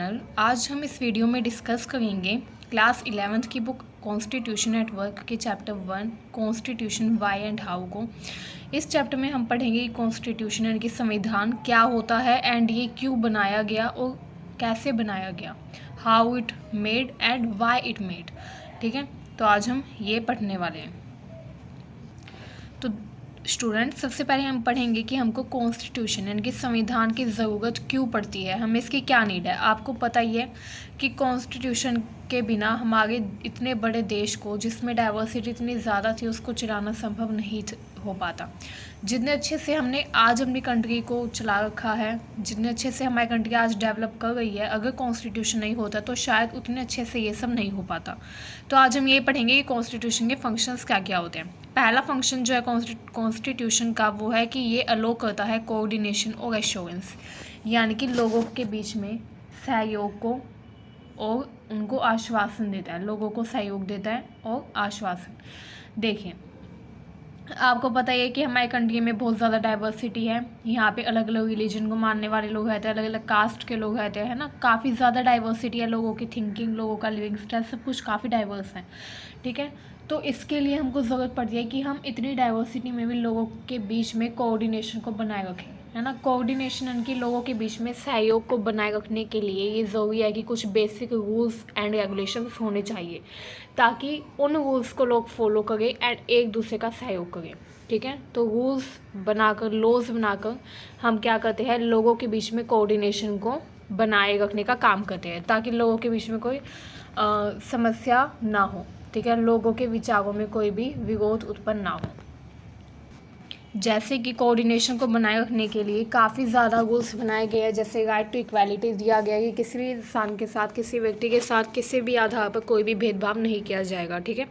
आज हम इस वीडियो में डिस्कस करेंगे क्लास 11th की बुक कॉन्स्टिट्यूशन एट वर्क के chapter 1 constitution why and how को। इस चैप्टर में हम पढ़ेंगे कॉन्स्टिट्यूशन यानी कि संविधान क्या होता है एंड ये क्यों बनाया गया और कैसे बनाया गया, how it made and why it made. ठीक है, तो आज हम ये पढ़ने वाले हैं। तो स्टूडेंट, सबसे पहले हम पढ़ेंगे कि हमको कॉन्स्टिट्यूशन यानी कि संविधान की ज़रूरत क्यों पड़ती है, हमें इसकी क्या नीड है। आपको पता ही है कि कॉन्स्टिट्यूशन के बिना हमारे इतने बड़े देश को, जिसमें डाइवर्सिटी इतनी ज़्यादा थी, उसको चलाना संभव नहीं हो पाता। जितने अच्छे से हमने आज अपनी कंट्री को चला रखा है, जितने अच्छे से हमारी कंट्री आज डेवलप कर रही है, अगर कॉन्स्टिट्यूशन नहीं होता तो शायद उतने अच्छे से ये सब नहीं हो पाता। तो आज हम ये पढ़ेंगे कि कॉन्स्टिट्यूशन के फंक्शंस क्या क्या होते हैं। पहला फंक्शन जो है कॉन्स्टिट्यूशन का वो है कि ये अलो करता है कोऑर्डिनेशन और एश्योरेंस, यानी कि लोगों के बीच में सहयोग को और उनको आश्वासन देता है, लोगों को सहयोग देता है और आश्वासन। देखिए, आपको पता ही है कि हमारी कंट्री में बहुत ज़्यादा डाइवर्सिटी है। यहाँ पे अलग अलग रिलीजन को मानने वाले लोग रहते हैं, अलग अलग कास्ट के लोग रहते हैं ना, काफ़ी ज़्यादा डाइवर्सिटी है। लोगों की थिंकिंग, लोगों का लिविंग स्टाइल, सब कुछ काफ़ी डाइवर्स है। ठीक है, तो इसके लिए हमको ज़रूरत पड़ती है कि हम इतनी डाइवर्सिटी में भी लोगों के बीच में कोऑर्डिनेशन को बनाए रखें, है ना। कोऑर्डिनेशन यानी कि लोगों के बीच में सहयोग को बनाए रखने के लिए ये ज़रूरी है कि कुछ बेसिक रूल्स एंड रेगुलेशंस होने चाहिए, ताकि उन रूल्स को लोग फॉलो करें एंड एक दूसरे का सहयोग करें। ठीक है, तो रूल्स बनाकर, लॉज बनाकर हम क्या करते हैं, लोगों के बीच में कोऑर्डिनेशन को बनाए रखने का काम करते हैं, ताकि लोगों के बीच में कोई समस्या ना हो। ठीक है, लोगों के विचारों में कोई भी विरोध उत्पन्न ना हो। जैसे कि कोऑर्डिनेशन को बनाए रखने के लिए काफ़ी ज़्यादा रूल्स बनाए गए हैं, जैसे राइट टू इक्वालिटी दिया गया है कि किसी भी इंसान के साथ, किसी व्यक्ति के साथ किसी भी आधार पर कोई भी भेदभाव नहीं किया जाएगा। ठीक है,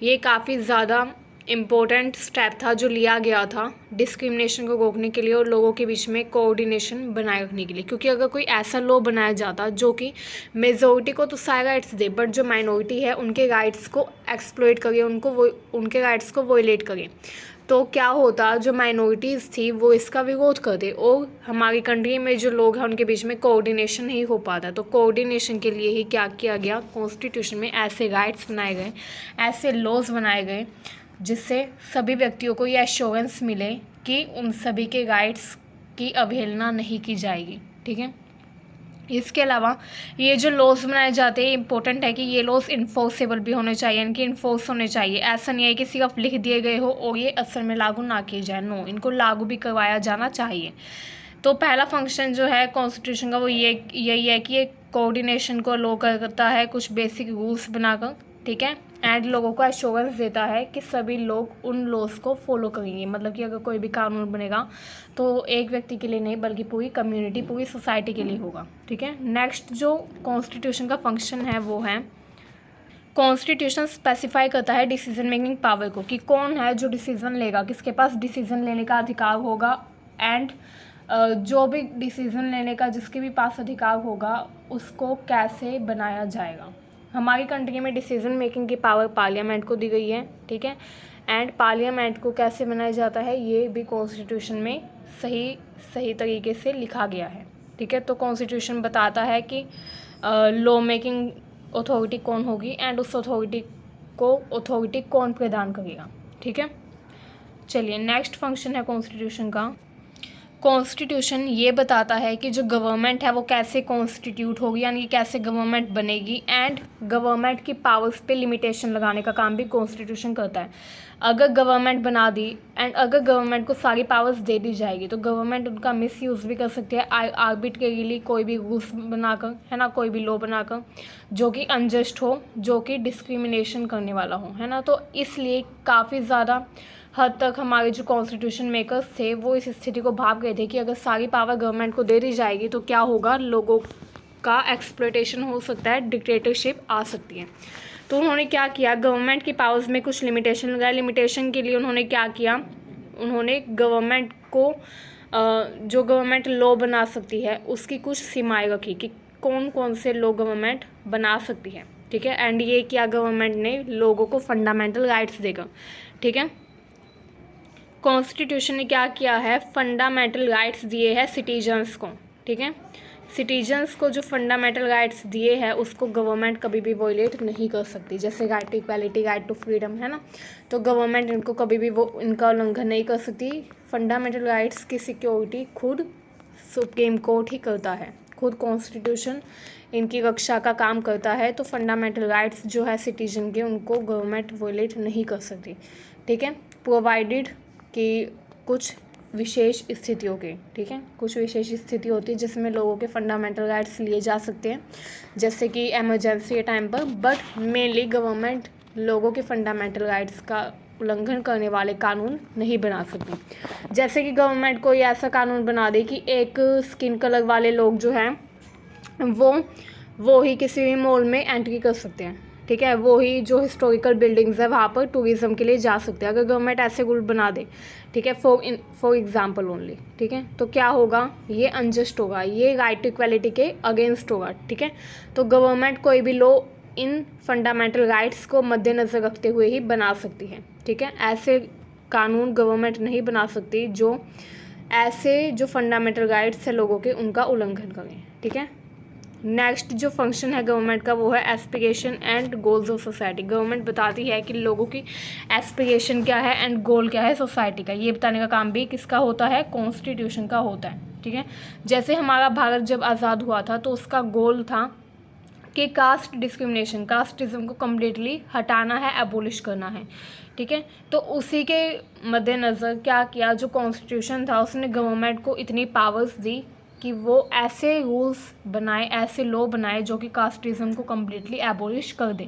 ये काफ़ी ज़्यादा इम्पोर्टेंट स्टेप था जो लिया गया था डिस्क्रिमिनेशन को रोकने के लिए और लोगों के बीच में कोऑर्डिनेशन बनाए रखने के लिए। क्योंकि अगर कोई ऐसा लॉ बनाया जाता जो कि मेजॉरिटी को तो सारे राइट्स दे, बट जो माइनॉरिटी है उनके राइट्स को एक्सप्लॉइट करे, उनके राइट्स को वॉयलेट करे, तो क्या होता, जो माइनॉरिटीज़ थी वो इसका विरोध करते और हमारी कंट्री में जो लोग हैं उनके बीच में कोऑर्डिनेशन नहीं हो पाता। तो कोऑर्डिनेशन के लिए ही क्या किया गया, कॉन्स्टिट्यूशन में ऐसे राइट्स बनाए गए, ऐसे लॉज बनाए गए, जिससे सभी व्यक्तियों को ये एश्योरेंस मिले कि उन सभी के राइट्स की अवहेलना नहीं की जाएगी। ठीक है, इसके अलावा ये जो लॉज बनाए जाते हैं, इंपॉर्टेंट है कि ये लॉज इन्फोर्सेबल भी होने चाहिए, यानी कि इन्फोर्स होने चाहिए। ऐसा नहीं है कि सिर्फ लिख दिए गए हो और ये असल में लागू ना किए जाए, नो, इनको लागू भी करवाया जाना चाहिए। तो पहला फंक्शन जो है कॉन्स्टिट्यूशन का वो यही है कि ये कोऑर्डिनेशन को अलो करता है कुछ बेसिक रूल्स बनाकर। ठीक है, एंड लोगों को एश्योरेंस देता है कि सभी लोग उन लॉज को फॉलो करेंगे। मतलब कि अगर कोई भी कानून बनेगा तो एक व्यक्ति के लिए नहीं, बल्कि पूरी कम्युनिटी, पूरी सोसाइटी के लिए होगा। ठीक है, नेक्स्ट जो कॉन्स्टिट्यूशन का फंक्शन है वो है, कॉन्स्टिट्यूशन स्पेसिफाई करता है डिसीजन मेकिंग पावर को, कि कौन है जो डिसीजन लेगा, किसके पास डिसीजन लेने का अधिकार होगा, एंड जो भी डिसीजन लेने का जिसके भी पास अधिकार होगा उसको कैसे बनाया जाएगा। हमारी कंट्री में डिसीजन मेकिंग की पावर पार्लियामेंट को दी गई है। ठीक है, एंड पार्लियामेंट को कैसे बनाया जाता है ये भी कॉन्स्टिट्यूशन में सही तरीके से लिखा गया है। ठीक है, तो कॉन्स्टिट्यूशन बताता है कि लॉ मेकिंग अथॉरिटी कौन होगी एंड उस अथॉरिटी कौन प्रदान करेगा। ठीक है, चलिए, नेक्स्ट फंक्शन है कॉन्स्टिट्यूशन का। कॉन्स्टिट्यूशन ये बताता है कि जो गवर्नमेंट है वो कैसे कॉन्स्टिट्यूट होगी, यानी कि कैसे गवर्नमेंट बनेगी, एंड गवर्नमेंट की पावर्स पे लिमिटेशन लगाने का काम भी कॉन्स्टिट्यूशन करता है। अगर गवर्नमेंट बना दी एंड अगर गवर्नमेंट को सारी पावर्स दे दी जाएगी तो गवर्नमेंट उनका मिसयूज़ भी कर सकती है आर्बिट्रेरीली, कोई भी रूल्स बनाकर, है ना, कोई भी लॉ बनाकर जो कि अनजस्ट हो, जो कि डिस्क्रिमिनेशन करने वाला हो, है ना। तो इसलिए काफ़ी ज़्यादा हद तक हमारे जो कॉन्स्टिट्यूशन मेकर्स थे वो इस स्थिति को भाप गए थे कि अगर सारी पावर गवर्नमेंट को दे दी जाएगी तो क्या होगा, लोगों का एक्सप्लॉयटेशन हो सकता है, डिक्टेटरशिप आ सकती है। तो उन्होंने क्या किया, गवर्नमेंट की पावर्स में कुछ लिमिटेशन लगाया। लिमिटेशन के लिए उन्होंने क्या किया, उन्होंने गवर्नमेंट को जो गवर्नमेंट लॉ बना सकती है उसकी कुछ सीमाएँ रखी कि कौन कौन से लॉ गवर्नमेंट बना सकती है। ठीक है, एंड ये किया गवर्नमेंट ने लोगों को फंडामेंटल राइट्स देकर। ठीक है, कॉन्स्टिट्यूशन ने क्या किया है, फंडामेंटल राइट्स दिए हैं सिटीजन्स को। ठीक है, सिटीजन्स को जो फंडामेंटल राइट्स दिए हैं उसको गवर्नमेंट कभी भी वॉयलेट नहीं कर सकती, जैसे right to equality, right to freedom, है ना। तो गवर्नमेंट इनको कभी भी वो इनका उल्लंघन नहीं कर सकती। फंडामेंटल राइट्स की सिक्योरिटी खुद सुप्रीम कोर्ट ही करता है, खुद कॉन्स्टिट्यूशन इनकी रक्षा का काम करता है। तो फंडामेंटल राइट्स जो है सिटीजन के, उनको गवर्नमेंट वॉयलेट नहीं कर सकती, ठीक है, प्रोवाइडेड कि कुछ विशेष स्थितियों के, ठीक है, कुछ विशेष स्थिति होती है जिसमें लोगों के फंडामेंटल राइट्स लिए जा सकते हैं, जैसे कि इमरजेंसी के टाइम पर। बट मेनली गवर्नमेंट लोगों के फंडामेंटल राइट्स का उल्लंघन करने वाले कानून नहीं बना सकती। जैसे कि गवर्नमेंट कोई ऐसा कानून बना दे कि एक स्किन कलर वाले लोग जो हैं वो ही किसी भी मॉल में एंट्री कर सकते हैं, ठीक है, वो ही जो हिस्टोरिकल बिल्डिंग्स है वहाँ पर टूरिज्म के लिए जा सकते हैं। अगर गवर्नमेंट ऐसे रूल बना दे, ठीक है, फॉर एग्जांपल ओनली, ठीक है, तो क्या होगा, ये अनजस्ट होगा, ये राइट टू इक्वालिटी के अगेंस्ट होगा, ठीक है। तो गवर्नमेंट कोई भी लॉ इन फंडामेंटल राइट्स को मद्देनज़र रखते हुए ही बना सकती है, ठीक है। ऐसे कानून गवर्नमेंट नहीं बना सकती जो ऐसे जो फंडामेंटल राइट्स है लोगों के उनका उल्लंघन करें, ठीक है। नेक्स्ट जो फंक्शन है गवर्नमेंट का वो है aspiration and goals of society. Government बताती है कि लोगों की एस्पिरेशन क्या है एंड गोल क्या है सोसाइटी का, ये बताने का काम भी किसका होता है, कॉन्स्टिट्यूशन का होता है, ठीक है। जैसे हमारा भारत जब आज़ाद हुआ था तो उसका गोल था कि कास्ट डिस्क्रिमिनेशन, कास्टिज्म को कम्प्लीटली हटाना है, एबोलिश करना है, ठीक है। तो उसी के मद्देनज़र क्या किया, जो कॉन्स्टिट्यूशन था उसने गवर्नमेंट को इतनी पावर्स दी कि वो ऐसे रूल्स बनाए, ऐसे लॉ बनाए जो कि कास्टिज्म को कम्प्लीटली एबोलिश कर दे,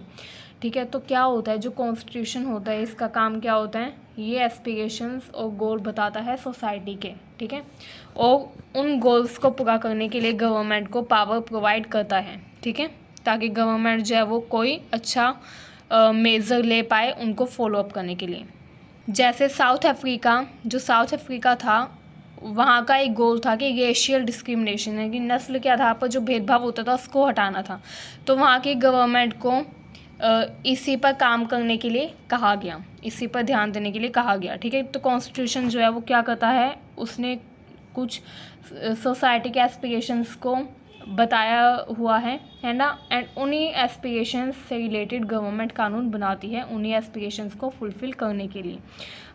ठीक है। तो क्या होता है, जो कॉन्स्टिट्यूशन होता है इसका काम क्या होता है, ये एस्पिरेशंस और गोल बताता है सोसाइटी के, ठीक है, और उन गोल्स को पूरा करने के लिए गवर्नमेंट को पावर प्रोवाइड करता है, ठीक है, ताकि गवर्नमेंट जो है वो कोई अच्छा मेजर ले पाए उनको फॉलोअप करने के लिए। जैसे साउथ अफ्रीका था, वहाँ का एक गोल था कि रेशियल डिस्क्रिमिनेशन है कि नस्ल के आधार पर जो भेदभाव होता था उसको हटाना था। तो वहाँ की गवर्नमेंट को इसी पर काम करने के लिए कहा गया, इसी पर ध्यान देने के लिए कहा गया, ठीक है। तो कॉन्स्टिट्यूशन जो है वो क्या करता है, उसने कुछ सोसाइटी के एस्पिरेशंस को बताया हुआ है ना, एंड उन्हीं एस्पिरेशंस से रिलेटेड गवर्नमेंट कानून बनाती है उन्हीं एस्पिरेशंस को फुलफ़िल करने के लिए।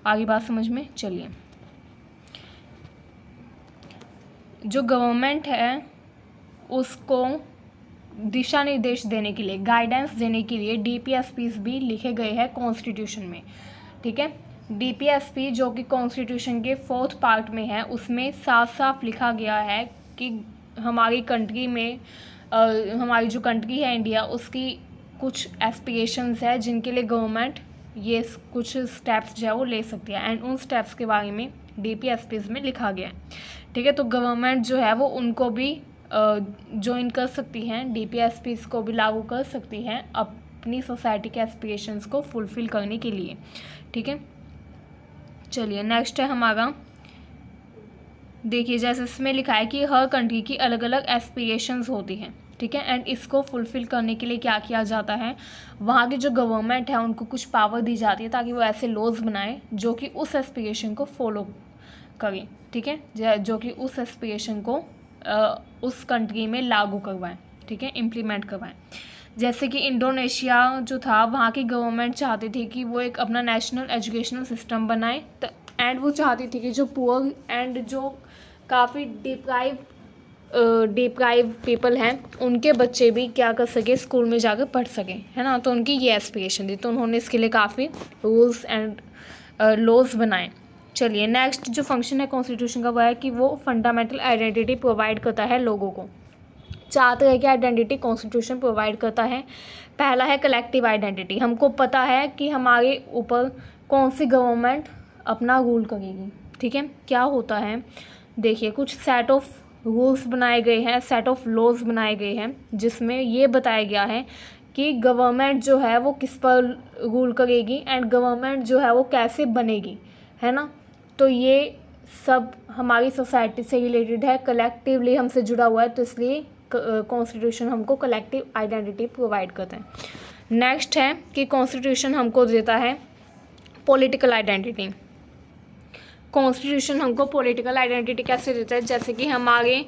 आगे बात समझ में चलिए। जो गवर्नमेंट है उसको दिशा निर्देश देने के लिए, गाइडेंस देने के लिए DPSPs भी लिखे गए हैं कॉन्स्टिट्यूशन में, ठीक है। DPSP जो कि कॉन्स्टिट्यूशन के 4th पार्ट में है, उसमें साफ साफ लिखा गया है कि हमारी कंट्री में हमारी जो कंट्री है इंडिया, उसकी कुछ एस्पिरेशंस है जिनके लिए गवर्नमेंट ये कुछ स्टेप्स जो है वो ले सकती है, एंड उन स्टेप्स के बारे में DPSPs में लिखा गया है, ठीक है। तो गवर्नमेंट जो है वो उनको भी ज्वाइन कर सकती हैं, DPSPs को भी लागू कर सकती हैं अपनी सोसाइटी के एस्पिरेशंस को फुलफ़िल करने के लिए, ठीक है। चलिए नेक्स्ट है हमारा, देखिए जैसे इसमें लिखा है कि हर कंट्री की अलग अलग एस्पिरेशंस होती हैं, ठीक है, एंड इसको फुलफ़िल करने के लिए क्या किया जाता है, वहाँ की जो गवर्नमेंट है उनको कुछ पावर दी जाती है ताकि वो ऐसे लॉज बनाएं जो कि उस एस्पिरेशन को फॉलो करें, ठीक है, जो कि उस एस्पिरेशन को उस कंट्री में लागू करवाएं, ठीक है, इम्प्लीमेंट करवाएं। जैसे कि इंडोनेशिया जो था, वहाँ की गवर्नमेंट चाहती थी कि वो एक अपना नेशनल एजुकेशनल सिस्टम बनाए, एंड वो चाहती थी कि जो पुअर एंड जो काफ़ी डिप्राइव पीपल हैं उनके बच्चे भी क्या कर सके, स्कूल में जाकर पढ़ सकें, है ना। तो उनकी ये एस्पिरेशन थी, तो उन्होंने इसके लिए काफ़ी रूल्स एंड लॉज बनाए। चलिए नेक्स्ट जो फंक्शन है कॉन्स्टिट्यूशन का वो है कि वो फंडामेंटल आइडेंटिटी प्रोवाइड करता है लोगों को। 4 तरह की आइडेंटिटी कॉन्स्टिट्यूशन प्रोवाइड करता है। पहला है कलेक्टिव आइडेंटिटी, हमको पता है कि हमारे ऊपर कौन सी गवर्नमेंट अपना रूल करेगी, ठीक है। क्या होता है, देखिए कुछ सेट ऑफ रूल्स बनाए गए हैं, सेट ऑफ लॉज बनाए गए हैं जिसमें ये बताया गया है कि गवर्नमेंट जो है वो किस पर रूल करेगी एंड गवर्नमेंट जो है वो कैसे बनेगी, है ना। तो ये सब हमारी सोसाइटी से रिलेटेड है, कलेक्टिवली हमसे जुड़ा हुआ है, तो इसलिए कॉन्स्टिट्यूशन हमको कलेक्टिव आइडेंटिटी प्रोवाइड करता है। नेक्स्ट है कि कॉन्स्टिट्यूशन हमको देता है पॉलिटिकल आइडेंटिटी। कॉन्स्टिट्यूशन हमको पॉलिटिकल आइडेंटिटी कैसे देता है, जैसे कि हमारे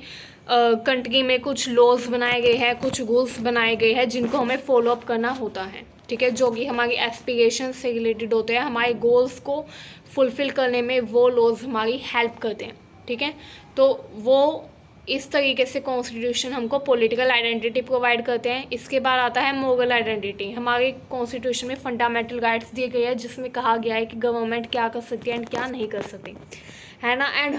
कंट्री में कुछ लॉज बनाए गए हैं, कुछ रूल्स बनाए गए हैं जिनको हमें फॉलो अप करना होता है, ठीक है, जो कि हमारी एस्पिरेशन से रिलेटेड होते हैं, हमारे गोल्स को फुलफ़िल करने में वो लॉज हमारी हेल्प करते हैं, ठीक है। तो वो इस तरीके से कॉन्स्टिट्यूशन हमको पॉलिटिकल आइडेंटिटी प्रोवाइड करते हैं। इसके बाद आता है मोरल आइडेंटिटी। हमारे कॉन्स्टिट्यूशन में फंडामेंटल राइट्स दिए गए हैं जिसमें कहा गया है कि गवर्नमेंट क्या कर सकती है एंड क्या नहीं कर सकती, है ना। एंड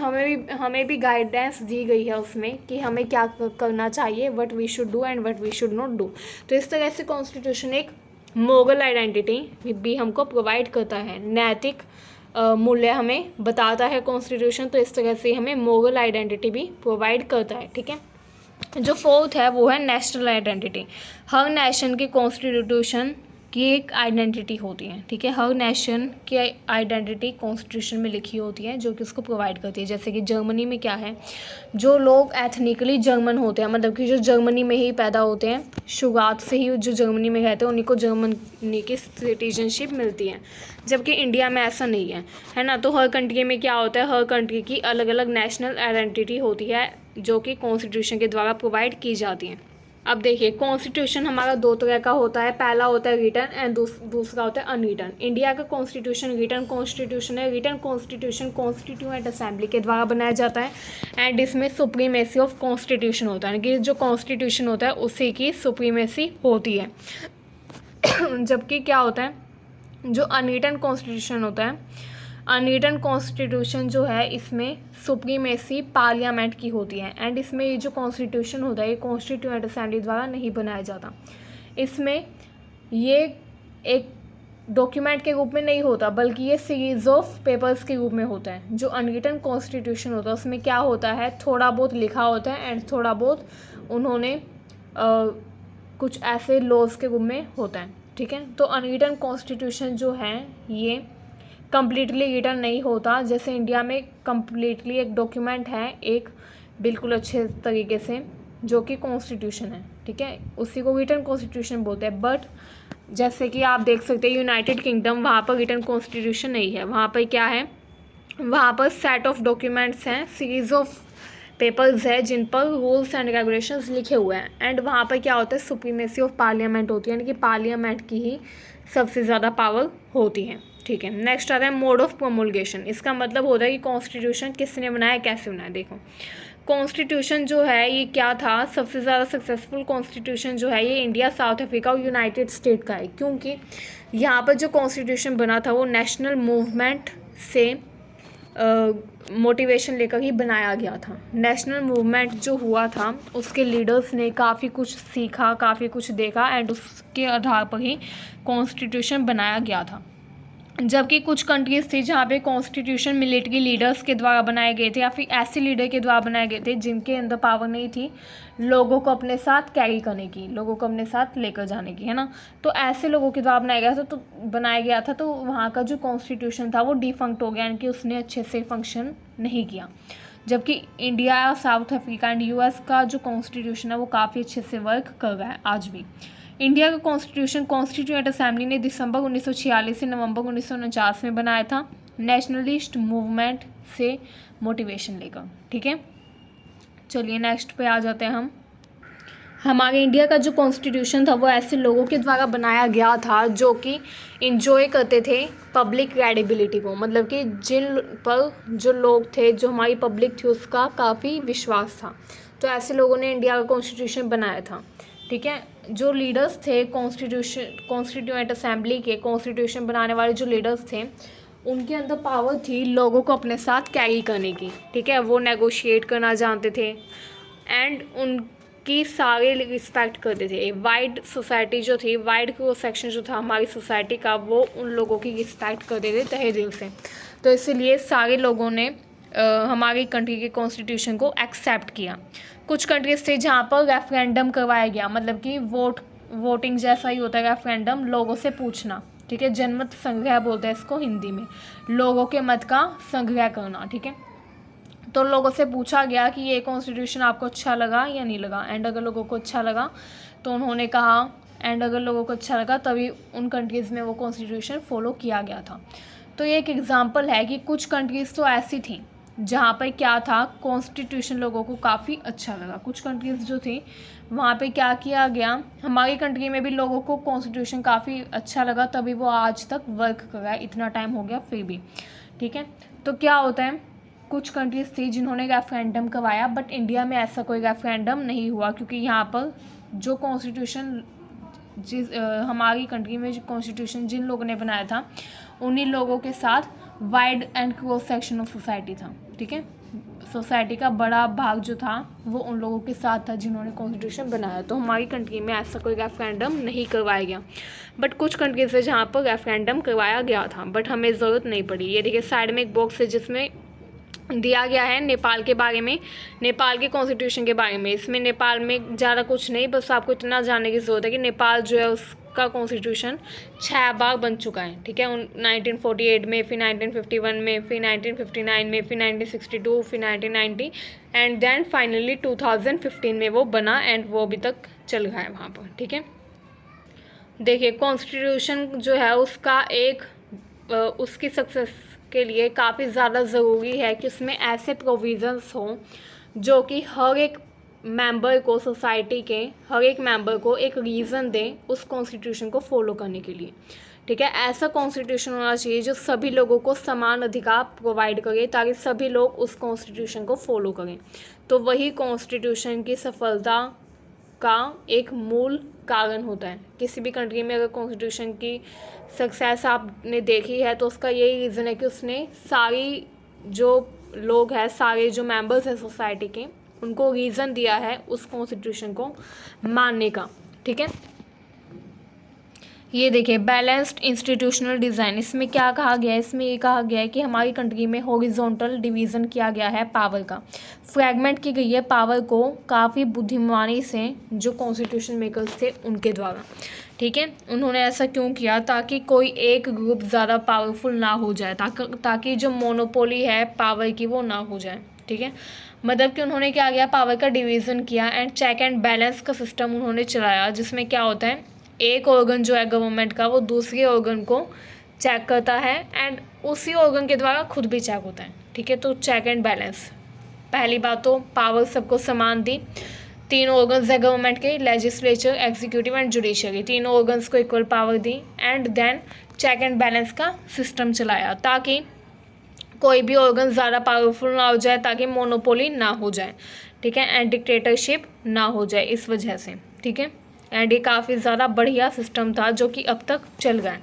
हमें भी गाइडेंस दी गई है उसमें कि हमें क्या करना चाहिए, what we should do and what we should not do. तो इस तरह से कॉन्स्टिट्यूशन एक मोरल आइडेंटिटी भी हमको प्रोवाइड करता है, नैतिक मूल्य हमें बताता है कॉन्स्टिट्यूशन। तो इस तरह से हमें मोरल आइडेंटिटी भी प्रोवाइड करता है, ठीक है। जो फोर्थ है वो है नेशनल आइडेंटिटी। हर नेशन के कॉन्स्टिट्यूशन की एक आइडेंटिटी होती है, ठीक है। हर नेशन की आइडेंटिटी कॉन्स्टिट्यूशन में लिखी होती है जो कि उसको प्रोवाइड करती है। जैसे कि जर्मनी में क्या है, जो लोग एथनिकली जर्मन होते हैं, मतलब कि जो जर्मनी में ही पैदा होते हैं, शुरुआत से ही जो जर्मनी में रहते हैं उन्हीं को जर्मनी की सिटीजनशिप मिलती है, जबकि इंडिया में ऐसा नहीं है ना। तो हर कंट्री में क्या होता है, हर कंट्री की अलग अलग नेशनल आइडेंटिटी होती है जो कि कॉन्स्टिट्यूशन के द्वारा प्रोवाइड की जाती है। अब देखिए, कॉन्स्टिट्यूशन हमारा दो तरह का होता है। पहला होता है रिटन एंड दूसरा होता है अनरिटन। इंडिया का कॉन्स्टिट्यूशन रिटन कॉन्स्टिट्यूशन है। रिटन कॉन्स्टिट्यूशन कॉन्स्टिट्यूएंट असेंबली के द्वारा बनाया जाता है एंड इसमें सुप्रीमेसी ऑफ कॉन्स्टिट्यूशन होता है कि जो कॉन्स्टिट्यूशन होता है उसी की सुप्रीमेसी होती है। जबकि क्या होता है, जो अनरिटन कॉन्स्टिट्यूशन होता है, अनरिटन कॉन्स्टिट्यूशन जो है इसमें सुप्रीमेसी पार्लियामेंट की होती है एंड इसमें ये जो कॉन्स्टिट्यूशन होता है ये कॉन्स्टिट्यूएंट असेंबली द्वारा नहीं बनाया जाता। इसमें ये एक डॉक्यूमेंट के रूप में नहीं होता बल्कि ये सीरीज ऑफ पेपर्स के रूप में होता है। जो अनरिटन कॉन्स्टिट्यूशन होता है उसमें क्या होता है, थोड़ा बहुत लिखा होता है एंड थोड़ा बहुत उन्होंने कुछ ऐसे लॉज के रूप में होता है, ठीक है। तो अनरिटन कॉन्स्टिट्यूशन जो है ये कम्प्लीटली रिटन नहीं होता। जैसे इंडिया में कम्प्लीटली एक डॉक्यूमेंट है एक बिल्कुल अच्छे तरीके से जो कि कॉन्स्टिट्यूशन है, ठीक है, उसी को रिटन कॉन्स्टिट्यूशन बोलते हैं। बट जैसे कि आप देख सकते हैं यूनाइटेड किंगडम, वहाँ पर रिटन कॉन्स्टिट्यूशन नहीं है। वहाँ पर क्या है, वहाँ पर सेट ऑफ डॉक्यूमेंट्स हैं, सीरीज ऑफ पेपर्स है जिन पर रूल्स एंड रेगुलेशंस लिखे हुए हैं एंड वहाँ पर क्या होता है, सुप्रीमेसी ऑफ पार्लियामेंट होती है, यानी कि पार्लियामेंट की ही सबसे ज़्यादा पावर होती है, ठीक है। नेक्स्ट आता है मोड ऑफ प्रोमulgation। इसका मतलब होता है कि कॉन्स्टिट्यूशन किसने बनाया, कैसे बनाया। देखो, कॉन्स्टिट्यूशन जो है ये क्या था, सबसे ज़्यादा सक्सेसफुल कॉन्स्टिट्यूशन जो है ये इंडिया, साउथ अफ्रीका और यूनाइटेड स्टेट का है, क्योंकि यहाँ पर जो कॉन्स्टिट्यूशन बना था वो नेशनल मूवमेंट से मोटिवेशन लेकर ही बनाया गया था। नेशनल मूवमेंट जो हुआ था उसके लीडर्स ने काफ़ी कुछ सीखा, काफ़ी कुछ देखा एंड उसके आधार पर ही कॉन्स्टिट्यूशन बनाया गया था। जबकि कुछ कंट्रीज़ थी जहाँ पे कॉन्स्टिट्यूशन मिलिट्री लीडर्स के द्वारा बनाए गए थे या फिर ऐसे लीडर के द्वारा बनाए गए थे जिनके अंदर पावर नहीं थी लोगों को अपने साथ कैरी करने की, लोगों को अपने साथ लेकर जाने की, है ना। तो ऐसे लोगों के द्वारा बनाया गया था तो वहाँ का जो कॉन्स्टिट्यूशन था वो डिफंक्ट हो गया, यानी कि उसने अच्छे से फंक्शन नहीं किया। जबकि India, south Africa and US का जो कॉन्स्टिट्यूशन है वो काफ़ी अच्छे से वर्क कर रहा है आज भी। इंडिया का कॉन्स्टिट्यूशन कॉन्स्टिट्यूएंट असेंबली ने दिसंबर 1946 से नवंबर 1949 में बनाया था, नेशनलिस्ट मूवमेंट से मोटिवेशन लेकर, ठीक है। चलिए नेक्स्ट पे आ जाते हैं हम। हमारे इंडिया का जो कॉन्स्टिट्यूशन था वो ऐसे लोगों के द्वारा बनाया गया था जो कि इंजॉय करते थे पब्लिक क्रेडिबिलिटी को, मतलब कि जिन पर जो लोग थे, जो हमारी पब्लिक थी उसका काफ़ी विश्वास था, तो ऐसे लोगों ने इंडिया का कॉन्स्टिट्यूशन बनाया था, ठीक है। जो लीडर्स थे कॉन्स्टिट्यूएंट असेंबली के, कॉन्स्टिट्यूशन बनाने वाले जो लीडर्स थे उनके अंदर पावर थी लोगों को अपने साथ कैरी करने की, ठीक है। वो नेगोशिएट करना जानते थे एंड उनकी सारे रिस्पेक्ट करते थे। वाइड सोसाइटी जो थी, वाइड क्रॉस सेक्शन जो था हमारी सोसाइटी का, वो उन लोगों की रिस्पेक्ट करते थे तहे दिल से। तो इसलिए सारे लोगों ने हमारी कंट्री के कॉन्स्टिट्यूशन को एक्सेप्ट किया। कुछ कंट्रीज थे जहाँ पर रेफरेंडम करवाया गया, मतलब कि वोटिंग जैसा ही होता है रेफरेंडम, लोगों से पूछना, ठीक है। जनमत संग्रह बोलते हैं इसको हिंदी में, लोगों के मत का संग्रह करना, ठीक है। तो लोगों से पूछा गया कि ये कॉन्स्टिट्यूशन आपको अच्छा लगा या नहीं लगा, एंड अगर लोगों को अच्छा लगा तो उन्होंने कहा, एंड अगर लोगों को अच्छा लगा तभी उन कंट्रीज़ में वो कॉन्स्टिट्यूशन फॉलो किया गया था। तो ये एक एग्ज़ाम्पल है कि कुछ कंट्रीज़ तो ऐसी थी जहाँ पर क्या था, कॉन्स्टिट्यूशन लोगों को काफ़ी अच्छा लगा। कुछ कंट्रीज़ जो थी वहाँ पे क्या किया गया, हमारी कंट्री में भी लोगों को कॉन्स्टिट्यूशन काफ़ी अच्छा लगा, तभी वो आज तक वर्क कर रहा है, इतना टाइम हो गया फिर भी। ठीक है, तो क्या होता है, कुछ कंट्रीज़ थी जिन्होंने रेफरेंडम करवाया, बट इंडिया में ऐसा कोई रेफरेंडम नहीं हुआ, क्योंकि यहाँ पर जो कॉन्स्टिट्यूशन हमारी कंट्री में जो कॉन्स्टिट्यूशन जिन लोगों ने बनाया था, उन्हीं लोगों के साथ wide and cross section of society था। ठीक है, सोसाइटी का बड़ा भाग जो था वो उन लोगों के साथ था जिन्होंने कॉन्स्टिट्यूशन बनाया। तो हमारी कंट्री में ऐसा कोई रेफरेंडम नहीं करवाया गया, बट कुछ कंट्रीज है जहाँ पर रेफरेंडम करवाया गया था, बट हमें ज़रूरत नहीं पड़ी। ये देखिए साइड में एक बॉक्स है जिसमें दिया गया है नेपाल के बारे में, नेपाल के कॉन्स्टिट्यूशन के बारे में। इसमें नेपाल में ज़्यादा कुछ नहीं, बस आपको इतना जानने की ज़रूरत है कि नेपाल जो है उसका कॉन्स्टिट्यूशन 6 बार बन चुका है। ठीक है, 1948 में, फिर 1951 में, फिर 1959 में, फिर 1962, फिर 1990 एंड देन फाइनली 2015 में वो बना एंड वो अभी तक चल रहा है वहाँ पर। ठीक है, देखिए कॉन्स्टिट्यूशन जो है उसका उसकी सक्सेस के लिए काफ़ी ज़्यादा ज़रूरी है कि उसमें ऐसे प्रोविज़न्स हों जो कि हर एक मेंबर को, सोसाइटी के हर एक मेंबर को एक रीज़न दें उस कॉन्स्टिट्यूशन को फॉलो करने के लिए। ठीक है, ऐसा कॉन्स्टिट्यूशन होना चाहिए जो सभी लोगों को समान अधिकार प्रोवाइड करे, ताकि सभी लोग उस कॉन्स्टिट्यूशन को फॉलो करें। तो वही कॉन्स्टिट्यूशन की सफलता का एक मूल कारण होता है। किसी भी कंट्री में अगर कॉन्स्टिट्यूशन की सक्सेस आपने देखी है तो उसका यही रीज़न है कि उसने सारी जो लोग हैं, सारे जो मेंबर्स हैं सोसाइटी के, उनको रीज़न दिया है उस कॉन्स्टिट्यूशन को मानने का। ठीक है, ये देखिए बैलेंस्ड इंस्टीट्यूशनल डिज़ाइन, इसमें क्या कहा गया है, इसमें ये कहा गया है कि हमारी कंट्री में हॉरिजॉन्टल डिवीज़न किया गया है पावर का, फ्रैगमेंट की गई है पावर को काफ़ी बुद्धिमानी से जो कॉन्स्टिट्यूशन मेकर्स थे उनके द्वारा। ठीक है, उन्होंने ऐसा क्यों किया, ताकि कोई एक ग्रुप ज़्यादा पावरफुल ना हो जाए, ताकि जो मोनोपोली है पावर की वो ना हो जाए। ठीक है, मतलब कि उन्होंने क्या किया, पावर का डिवीज़न किया एंड चेक एंड बैलेंस का सिस्टम उन्होंने चलाया, जिसमें क्या होता है, एक ऑर्गन जो है गवर्नमेंट का वो दूसरे ऑर्गन को चेक करता है एंड उसी ऑर्गन के द्वारा खुद भी चेक होता है। ठीक है, तो चेक एंड बैलेंस, पहली बात तो पावर सबको समान दी, 3 ऑर्गन्स है गवर्नमेंट के, लेजिस्लेचर, एग्जीक्यूटिव एंड जुडिशरी, तीनों ऑर्गन्स को इक्वल पावर दी and then check and balance का सिस्टम चलाया, ताकि कोई भी ऑर्गन ज़्यादा पावरफुल ना हो जाए, ताकि मोनोपोली ना हो जाए। ठीक है, एंड डिक्टेटरशिप ना हो जाए इस वजह से। ठीक है, एंड ये काफ़ी ज़्यादा बढ़िया सिस्टम था जो कि अब तक चल रहा है।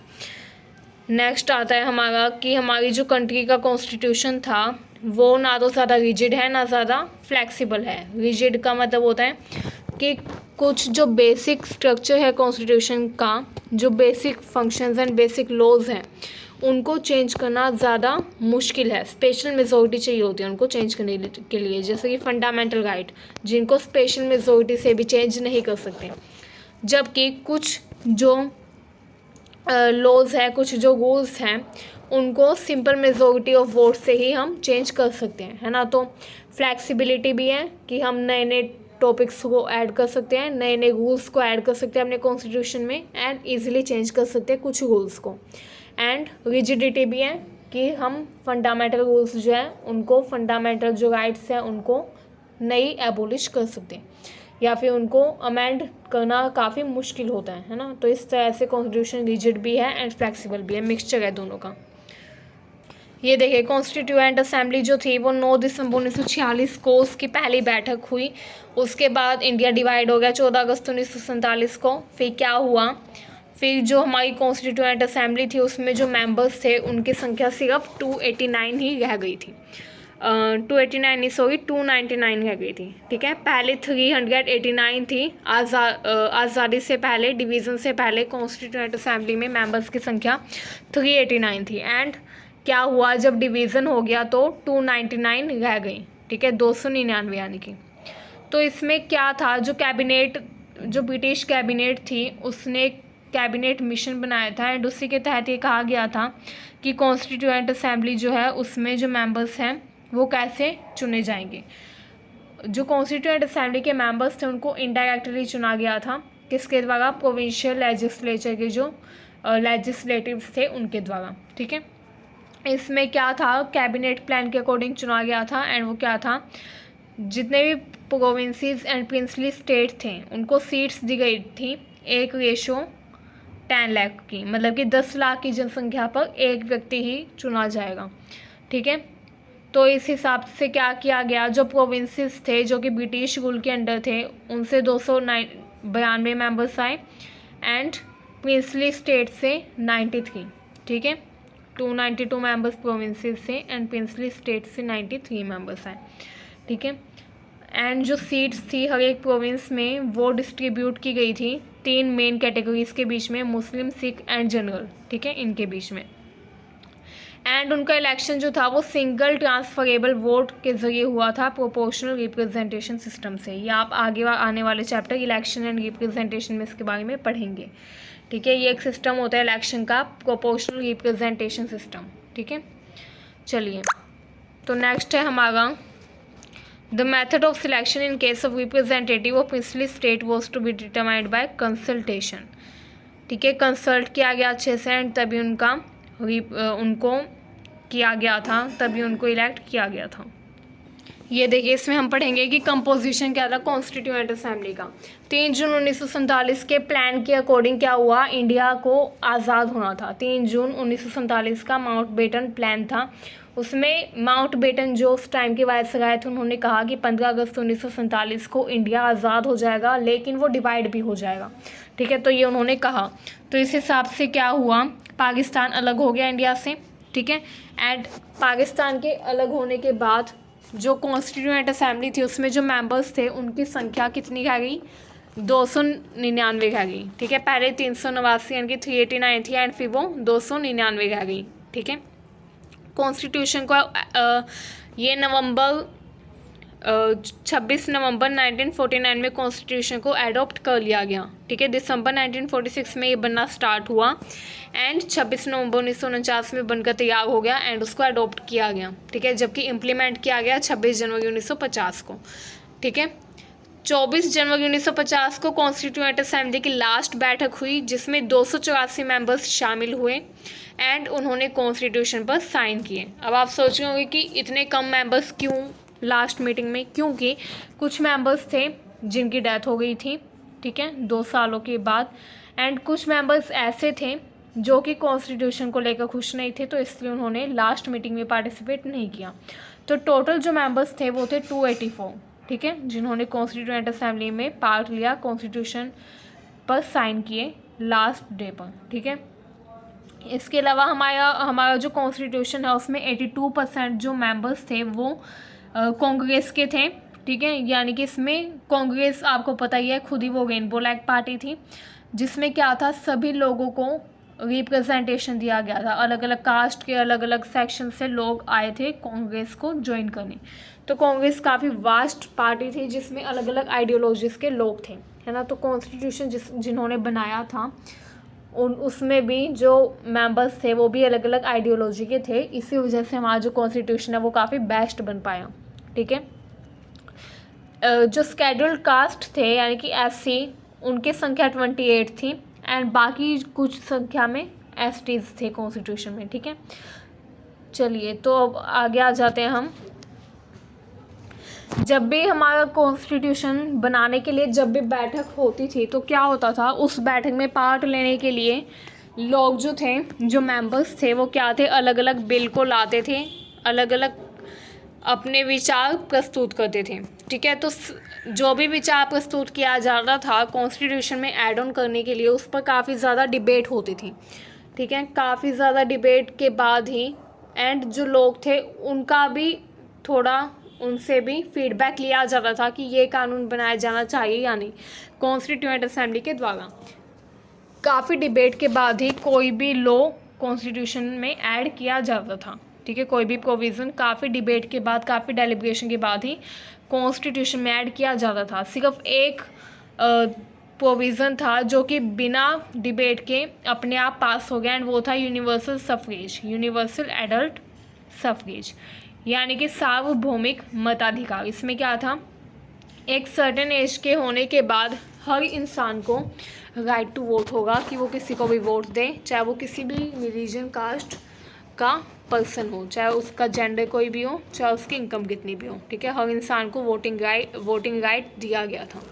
नेक्स्ट आता है हमारा कि हमारी जो कंट्री का कॉन्स्टिट्यूशन था वो ना तो ज़्यादा रिजिड है ना ज़्यादा फ्लेक्सिबल है। रिजिड का मतलब होता है कि कुछ जो बेसिक स्ट्रक्चर है कॉन्स्टिट्यूशन का, जो basic functions and basic laws हैं, उनको चेंज करना ज़्यादा मुश्किल है। स्पेशल मेजॉरिटी चाहिए होती है उनको चेंज करने के लिए, जैसे कि फंडामेंटल राइट, जिनको स्पेशल मेजॉरिटी से भी चेंज नहीं कर सकते। जबकि कुछ जो लॉज है, कुछ जो रूल्स हैं, उनको सिंपल मेजॉरिटी ऑफ वोट से ही हम चेंज कर सकते हैं, है ना। तो फ्लैक्सिबिलिटी भी है कि हम नए नए टॉपिक्स को ऐड कर सकते हैं, नए नए रूल्स को ऐड कर सकते हैं अपने कॉन्स्टिट्यूशन में एंड इजीली चेंज कर सकते हैं कुछ रूल्स को। एंड रिजिडिटी भी है कि हम फंडामेंटल रूल्स जो है उनको, फंडामेंटल जो राइट्स हैं उनको नहीं एबोलिश कर सकते या फिर उनको अमेंड करना काफ़ी मुश्किल होता है ना। तो इस तरह से कॉन्स्टिट्यूशन रिजिड भी है एंड फ्लेक्सिबल भी है, मिक्सचर है दोनों का। ये देखिए कॉन्स्टिट्यूएंट असेंबली जो थी वो 9 दिसंबर 1946 को उसकी पहली बैठक हुई। उसके बाद इंडिया डिवाइड हो गया 14 अगस्त 1947 को। फिर क्या हुआ, फिर जो हमारी कॉन्स्टिट्यूएंट असेंबली थी उसमें जो मेंबर्स थे उनकी संख्या सिर्फ 289 ही रह गई थी। 289 नहीं, सॉरी 299 रह गई थी। ठीक है, पहले 389 थी। आज़ादी से पहले, डिवीज़न से पहले कॉन्स्टिट्यूएंट असेंबली में मेंबर्स की संख्या 389 थी एंड क्या हुआ, जब डिवीज़न हो गया तो 299 रह गई। ठीक है, 299 यानी कि। तो इसमें क्या था, जो कैबिनेट, जो ब्रिटिश कैबिनेट थी उसने कैबिनेट मिशन बनाया था एंड उसी के तहत ये कहा गया था कि कॉन्स्टिट्यूएंट असेंबली जो है उसमें जो मेंबर्स हैं वो कैसे चुने जाएंगे। जो कॉन्स्टिट्यूएंट असेंबली के मेंबर्स थे उनको इनडायरेक्टली चुना गया था, किसके द्वारा, प्रोविंशियल लेजिस्लेचर के जो लेजिस्लेटिव्स थे उनके द्वारा। ठीक है, इसमें क्या था, कैबिनेट प्लान के अकॉर्डिंग चुना गया था। एंड वो क्या था, जितने भी प्रोविंसेस एंड प्रिंसली स्टेट थे उनको सीट्स दी गई थी 1:10 लाख की, मतलब कि 10 लाख की जनसंख्या पर एक व्यक्ति ही चुना जाएगा। ठीक है, तो इस हिसाब से क्या किया गया, जो प्रोविंसेस थे जो कि ब्रिटिश रूल के अंडर थे उनसे 292 मेंबर्स आए एंड प्रिंसली स्टेट से 93। ठीक है, 292 मेंबर्स प्रोविंसेस से एंड प्रिंसली स्टेट से 93 मेंबर्स आए। ठीक है, एंड जो सीट्स थी हर एक प्रोविंस में वो डिस्ट्रीब्यूट की गई थी 3 मेन कैटेगरीज के बीच में, मुस्लिम, सिख एंड जनरल। ठीक है, इनके बीच में। एंड उनका इलेक्शन जो था वो सिंगल ट्रांसफरेबल वोट के ज़रिए हुआ था, प्रोपोर्शनल रिप्रेजेंटेशन सिस्टम से। ये आप आगे आने वाले चैप्टर इलेक्शन एंड रिप्रेजेंटेशन में इसके बारे में पढ़ेंगे। ठीक है, ये एक सिस्टम होता है इलेक्शन का, प्रोपोर्शनल रिप्रेजेंटेशन सिस्टम। ठीक है, चलिए तो नेक्स्ट है हमारा the method of selection in case of representative of princely state was to be determined by consultation. ठीक है, कंसल्ट किया गया अच्छे से एंड तभी उनको किया गया था, तभी उनको इलेक्ट किया गया था। ये देखिए, इसमें हम पढ़ेंगे कि कंपोजिशन क्या था कॉन्स्टिट्यूएंट असेंबली का। 3 जून 1947 के प्लान के अकॉर्डिंग क्या हुआ, इंडिया को आज़ाद होना था। 3 जून 1947 का माउंटबेटन प्लान था। उसमें माउंटबेटन जो उस टाइम के वायसराय थे उन्होंने कहा कि 15 अगस्त 1947 को इंडिया आज़ाद हो जाएगा, लेकिन वो डिवाइड भी हो जाएगा। ठीक है, तो ये उन्होंने कहा। तो इस हिसाब से क्या हुआ, पाकिस्तान अलग हो गया इंडिया से। ठीक है, एंड पाकिस्तान के अलग होने के बाद जो कॉन्स्टिट्यूएंट असेंबली थी उसमें जो मेंबर्स थे उनकी संख्या कितनी रह गई, 299 रह गई। ठीक है, पहले 389 यानी कि 389 थी एंड फिर वो 299 रह गई। ठीक है, कॉन्स्टिट्यूशन को ये 26 नवंबर 1949 में कॉन्स्टिट्यूशन को एडॉप्ट कर लिया गया। ठीक है, दिसंबर 1946 में ये बनना स्टार्ट हुआ एंड 26 नवंबर 1949 में बनकर तैयार हो गया एंड उसको एडॉप्ट किया गया। ठीक है, जबकि इम्प्लीमेंट किया गया 26 जनवरी 1950 को। ठीक है, 24 जनवरी 1950 को कॉन्स्टिट्यूएंट असेंबली की लास्ट बैठक हुई जिसमें 284 मेंबर्स शामिल हुए एंड उन्होंने कॉन्स्टिट्यूशन पर साइन किए। अब आप सोच रहे होंगे कि इतने कम मेंबर्स क्यों लास्ट मीटिंग में, क्योंकि कुछ मेंबर्स थे जिनकी डेथ हो गई थी। ठीक है, 2 सालों के बाद, एंड कुछ मेंबर्स ऐसे थे जो कि कॉन्स्टिट्यूशन को लेकर खुश नहीं थे, तो इसलिए उन्होंने लास्ट मीटिंग में पार्टिसिपेट नहीं किया। तो टोटल जो मेंबर्स थे वो थे 284। ठीक है, जिन्होंने कॉन्स्टिट्यूएंट असेंबली में पार्ट लिया, कॉन्स्टिट्यूशन पर साइन किए लास्ट डे पर। ठीक है, इसके अलावा हमारा जो कॉन्स्टिट्यूशन है उसमें 82% जो मेंबर्स थे वो कांग्रेस के थे। ठीक है, यानी कि इसमें कांग्रेस आपको पता ही है खुद ही वो रेनबो लाइक पार्टी थी, जिसमें क्या था सभी लोगों को रिप्रेजेंटेशन दिया गया था। अलग अलग कास्ट के अलग अलग सेक्शन से लोग आए थे कांग्रेस को ज्वाइन करने। तो कांग्रेस काफ़ी वास्ट पार्टी थी जिसमें अलग अलग आइडियोलॉजीज़ के लोग थे, है ना। तो कॉन्स्टिट्यूशन जिन्होंने बनाया था उसमें भी जो मेंबर्स थे वो भी अलग अलग आइडियोलॉजी के थे। इसी वजह से हमारा जो कॉन्स्टिट्यूशन है वो काफ़ी बेस्ट बन पाया। ठीक है, जो स्केड्यूल्ड कास्ट थे यानी कि SC उनकी संख्या 28 थी एंड बाकी कुछ संख्या में STs थे कॉन्स्टिट्यूशन में। ठीक है, चलिए तो अब आगे आ जाते हैं हम। जब भी हमारा कॉन्स्टिट्यूशन बनाने के लिए जब भी बैठक होती थी तो क्या होता था, उस बैठक में पार्ट लेने के लिए लोग जो थे, जो मेंबर्स थे वो क्या थे, अलग अलग बिल को लाते थे, अलग अलग अपने विचार प्रस्तुत करते थे। ठीक है, तो जो भी विचार प्रस्तुत किया जा रहा था कॉन्स्टिट्यूशन में ऐड ऑन करने के लिए उस पर काफ़ी ज़्यादा डिबेट होती थी। ठीक है, काफ़ी ज़्यादा डिबेट के बाद ही एंड जो लोग थे उनका भी थोड़ा उनसे भी फीडबैक लिया जाता था कि ये कानून बनाया जाना चाहिए या नहीं कॉन्स्टिट्यूएंट असेंबली के द्वारा। काफ़ी डिबेट के बाद ही कोई भी लॉ कॉन्स्टिट्यूशन में ऐड किया जाता था। ठीक है, कोई भी प्रोविज़न काफ़ी डिबेट के बाद, काफ़ी डेलिब्रेशन के बाद ही कॉन्स्टिट्यूशन में ऐड किया जाता था। सिर्फ एक प्रोविज़न था जो कि बिना डिबेट के अपने आप पास हो गया एंड वो था universal suffrage, universal adult suffrage, यानी कि सार्वभौमिक मताधिकार। इसमें क्या था, एक सर्टेन एज के होने के बाद हर इंसान को राइट टू वोट होगा कि वो किसी को भी वोट दे, चाहे वो किसी भी रिलीजन, कास्ट, का पर्सन हो, चाहे उसका जेंडर कोई भी हो, चाहे उसकी इनकम कितनी भी हो, ठीक है। हर इंसान को वोटिंग राइट दिया गया था,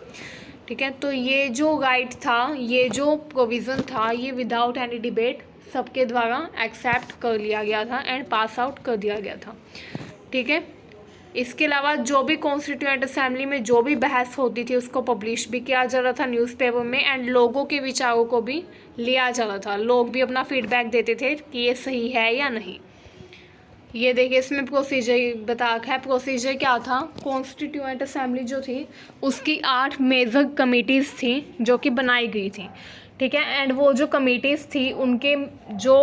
ठीक है। तो ये जो राइट था, ये जो प्रोविज़न था, ये विदाउट एनी डिबेट सबके द्वारा एक्सेप्ट कर लिया गया था एंड पास आउट कर दिया गया था, ठीक है। इसके अलावा जो भी कॉन्स्टिट्यूएंट असेंबली में जो भी बहस होती थी उसको पब्लिश भी किया जा रहा था न्यूज़पेपर में एंड लोगों के विचारों को भी लिया जा रहा था। लोग भी अपना फीडबैक देते थे कि ये सही है या नहीं। ये देखिए इसमें प्रोसीजर बता रखा है। प्रोसीजर क्या था, कॉन्स्टिट्यूएंट असेंबली जो थी उसकी 8 मेजर कमिटीज़ थी जो कि बनाई गई थी, ठीक है। एंड वो जो कमिटीज़ थी उनके जो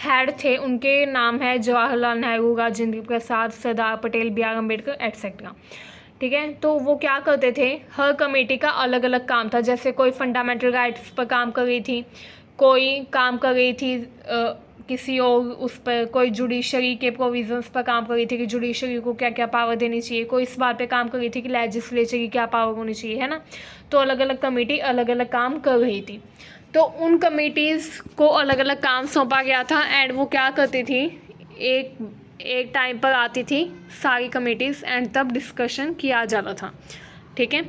हेड थे उनके नाम है Jawaharlal Nehru, Rajendra Prasad, Sardar Patel, B R Ambedkar etcetera, ठीक है। तो वो क्या करते थे, हर कमेटी का अलग अलग काम था। जैसे कोई फंडामेंटल राइट्स पर काम कर रही थी, कोई काम कर रही थी किसी और उस पर, कोई जुडिशरी के प्रोविजंस पर काम कर रही थी कि जुडिशरी को क्या क्या पावर देनी चाहिए, कोई इस बात पे काम कर रही थी कि लेजिस्लेचर की क्या पावर होनी चाहिए, है ना। तो अलग अलग कमेटी अलग अलग काम कर रही थी। तो उन कमेटीज़ को अलग अलग काम सौंपा गया था एंड वो क्या करती थी, एक टाइम पर आती थी सारी कमेटीज़ एंड तब डिस्कशन किया जाता था, ठीक है।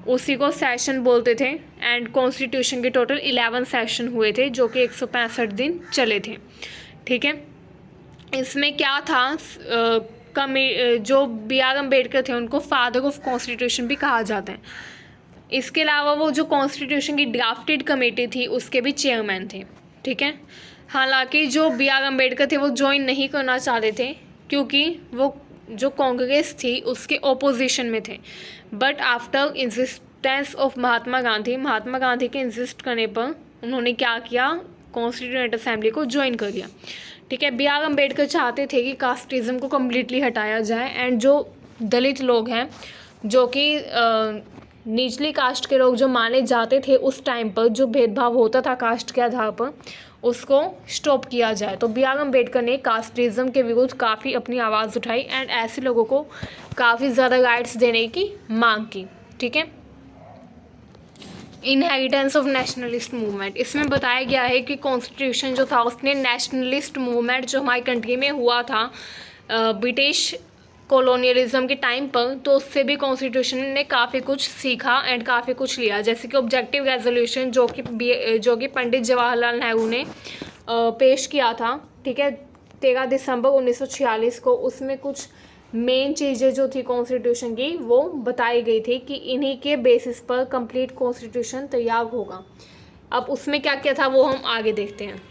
उसी को सेशन बोलते थे एंड कॉन्स्टिट्यूशन के टोटल 11 सेशन हुए थे जो कि 165 दिन चले थे, ठीक है। इसमें क्या था, जो बी आर अम्बेडकर थे उनको फादर ऑफ कॉन्स्टिट्यूशन भी कहा जाता है। इसके अलावा वो जो कॉन्स्टिट्यूशन की ड्राफ्टेड कमेटी थी उसके भी चेयरमैन थे, ठीक है। हालांकि जो बी आर अम्बेडकर थे वो ज्वाइन नहीं करना चाहते थे क्योंकि वो जो कांग्रेस थी उसके ओपोजिशन में थे। But after insistence of Mahatma Gandhi के इंसिस्ट करने पर उन्होंने क्या किया, कॉन्स्टिट्यूएंट असेंबली को ज्वाइन कर लिया, ठीक है। बी आर अम्बेडकर चाहते थे कि कास्टिज़म को कम्प्लीटली हटाया जाए एंड जो दलित लोग हैं, जो कि निचली कास्ट के लोग जो माने जाते थे उस टाइम पर, जो भेदभाव होता था कास्ट के आधार पर, उसको स्टॉप किया जाए। तो बी आर अम्बेडकर ने कास्टिज़म के विरुद्ध काफ़ी अपनी आवाज़ उठाई एंड ऐसे लोगों को काफ़ी ज़्यादा राइट्स देने की मांग की, ठीक है। इनहेरिटेंस ऑफ नेशनलिस्ट मूवमेंट, इसमें बताया गया है कि कॉन्स्टिट्यूशन जो था उसने नेशनलिस्ट मूवमेंट जो हमारी कंट्री में हुआ था ब्रिटिश कॉलोनियलिज्म के टाइम पर, तो उससे भी कॉन्स्टिट्यूशन ने काफ़ी कुछ सीखा एंड काफ़ी कुछ लिया। जैसे कि ऑब्जेक्टिव रेजोल्यूशन जो कि पंडित जवाहरलाल नेहरू ने पेश किया था, ठीक है, 13 दिसंबर 1946 को। उसमें कुछ मेन चीज़ें जो थी कॉन्स्टिट्यूशन की वो बताई गई थी कि इन्हीं के बेसिस पर कंप्लीट कॉन्स्टिट्यूशन तैयार होगा। अब उसमें क्या क्या था वो हम आगे देखते हैं।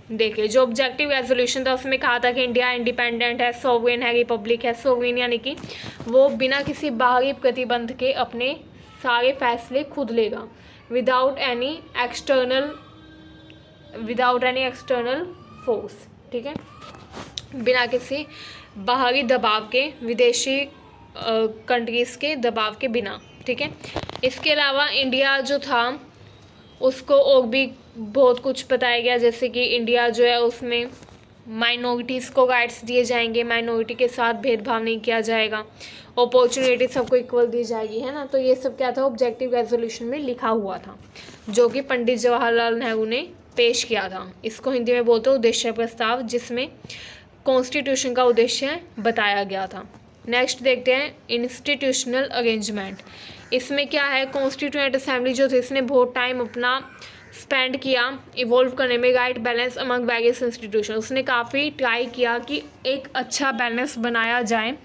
देखिए जो ऑब्जेक्टिव रेजोल्यूशन था उसमें कहा था कि इंडिया इंडिपेंडेंट है, सोवरेन है, रिपब्लिक है। सोवरेन यानी कि वो बिना किसी बाहरी प्रतिबंध के अपने सारे फैसले खुद लेगा, विदाउट एनी एक्सटर्नल फोर्स, ठीक है, बिना किसी बाहरी दबाव के, विदेशी कंट्रीज़ के दबाव के बिना, ठीक है। इसके अलावा इंडिया जो था उसको और भी बहुत कुछ बताया गया, जैसे कि इंडिया जो है उसमें माइनॉरिटीज़ को राइट्स दिए जाएंगे, माइनॉरिटी के साथ भेदभाव नहीं किया जाएगा, अपॉर्चुनिटी सबको इक्वल दी जाएगी, है ना। तो ये सब क्या था, ऑब्जेक्टिव रेजोल्यूशन में लिखा हुआ था जो कि पंडित जवाहरलाल नेहरू ने पेश किया था। इसको हिंदी में बोलते हैं उद्देश्य प्रस्ताव, जिसमें कॉन्स्टिट्यूशन का उद्देश्य बताया गया था। नेक्स्ट देखते हैं इंस्टीट्यूशनल अरेंजमेंट। इसमें क्या है, कॉन्स्टिट्यूएंट असेंबली जो थी इसने बहुत टाइम अपना स्पेंड किया इवॉल्व करने में, right balance among various institution. उसने काफ़ी ट्राई किया कि एक अच्छा बैलेंस बनाया जाए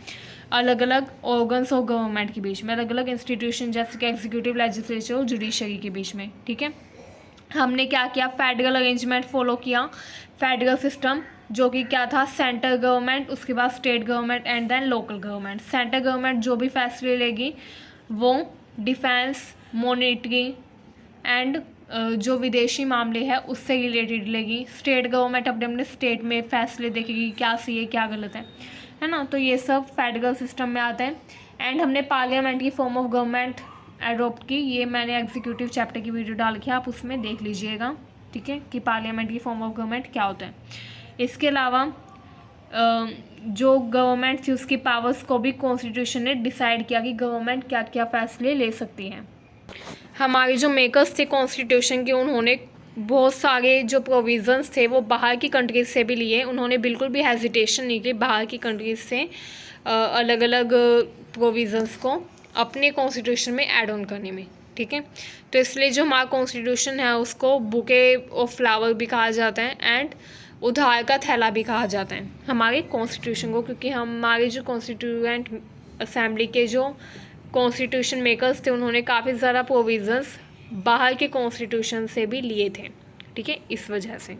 अलग अलग ऑर्गन्स ऑफ गवर्नमेंट के बीच में, अलग अलग इंस्टीट्यूशन जैसे कि एग्जीक्यूटिव, लेजिस्लेचर और जुडिशरी के बीच में, ठीक है। हमने क्या किया, फेडरल अरेंजमेंट फॉलो किया, फेडरल सिस्टम जो कि क्या था, सेंट्रल गवर्नमेंट, उसके बाद state government and then local government. Central government जो भी फैसले लेगी वो डिफेंस, मॉनेटरी एंड जो विदेशी मामले हैं उससे रिलेटेड लेगी। स्टेट गवर्नमेंट अपने अपने स्टेट में फैसले देखेगी क्या सही है क्या गलत है ना। तो ये सब फेडरल सिस्टम में आता है। एंड हमने पार्लियामेंट की फॉर्म ऑफ गवर्नमेंट एडॉप्ट की, ये मैंने एग्जीक्यूटिव चैप्टर की वीडियो डाल के आप उसमें देख लीजिएगा, ठीक है, कि पार्लियामेंट की फॉर्म ऑफ गवर्नमेंट क्या होता है। इसके अलावा जो गवर्नमेंट थी उसकी पावर्स को भी कॉन्स्टिट्यूशन ने डिसाइड किया कि गवर्नमेंट क्या क्या फैसले ले सकती है। हमारे जो मेकर्स थे कॉन्स्टिट्यूशन के, उन्होंने बहुत सारे जो प्रोविज़न्स थे वो बाहर की कंट्रीज से भी लिए। उन्होंने बिल्कुल भी हेजिटेशन नहीं की बाहर की कंट्रीज से अलग अलग प्रोविज़न्स को अपने कॉन्स्टिट्यूशन में ऐड ऑन करने में, ठीक है। तो इसलिए जो हमारा कॉन्स्टिट्यूशन है उसको बुके ऑफ फ्लावर भी कहा जाता है एंड उधार का थैला भी कहा जाता है हमारे कॉन्स्टिट्यूशन को, क्योंकि हमारे जो कॉन्स्टिट्यूएंट असेंबली के जो कॉन्स्टिट्यूशन मेकर्स थे उन्होंने काफ़ी ज़्यादा प्रोविज़न्स बाहर के कॉन्स्टिट्यूशन से भी लिए थे, ठीक है, इस वजह से।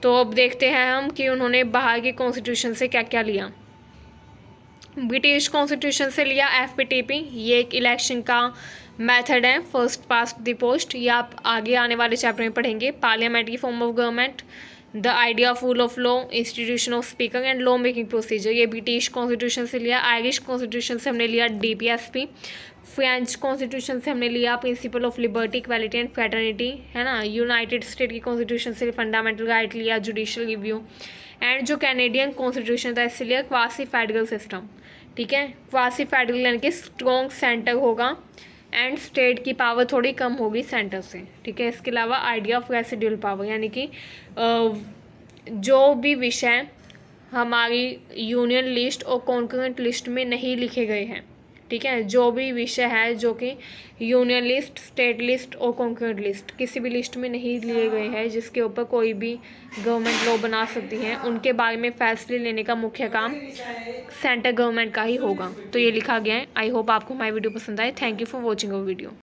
तो अब देखते हैं हम कि उन्होंने बाहर के कॉन्स्टिट्यूशन से क्या क्या लिया। ब्रिटिश कॉन्स्टिट्यूशन से लिया FPTP, ये एक इलेक्शन का मेथड है, फर्स्ट पास्ट द पोस्ट। ये आप आगे आने वाले चैप्टर में पढ़ेंगे। Parliamentary form of government, the idea of rule of law, institution of speaker and law making procedure, ये ब्रिटिश कॉन्स्टिट्यूशन से लिया। आयरिश कॉन्स्टिट्यूशन से हमने लिया DPSP। फ्रेंच कॉन्स्टिट्यूशन से हमने लिया principle of liberty, equality and fraternity, है ना। यूनाइटेड स्टेट की कॉन्स्टिट्यूशन से फंडामेंटल राइट लिया, जुडिशियल रिव्यू। एंड जो कैनेडियन कॉन्स्टिट्यूशन था इससे लिया क्वासी फेडरल सिस्टम, ठीक है। क्वासी फेडरल यानी कि स्ट्रॉन्ग सेंटर होगा एंड स्टेट की पावर थोड़ी कम होगी सेंटर से, ठीक है। इसके अलावा आइडिया ऑफ रेसिडुअल पावर, यानी कि जो भी विषय हमारी यूनियन लिस्ट और कॉन्करेंट लिस्ट में नहीं लिखे गए हैं, ठीक है, जो भी विषय है जो कि यूनियन लिस्ट, स्टेट लिस्ट और कॉन्करेंट लिस्ट किसी भी लिस्ट में नहीं लिए गए हैं, जिसके ऊपर कोई भी गवर्नमेंट लॉ बना सकती है, उनके बारे में फैसले लेने का मुख्य काम सेंटर गवर्नमेंट का ही होगा। तो ये लिखा गया है। आई होप आपको हमारी वीडियो पसंद आए। Thank you for watching our video.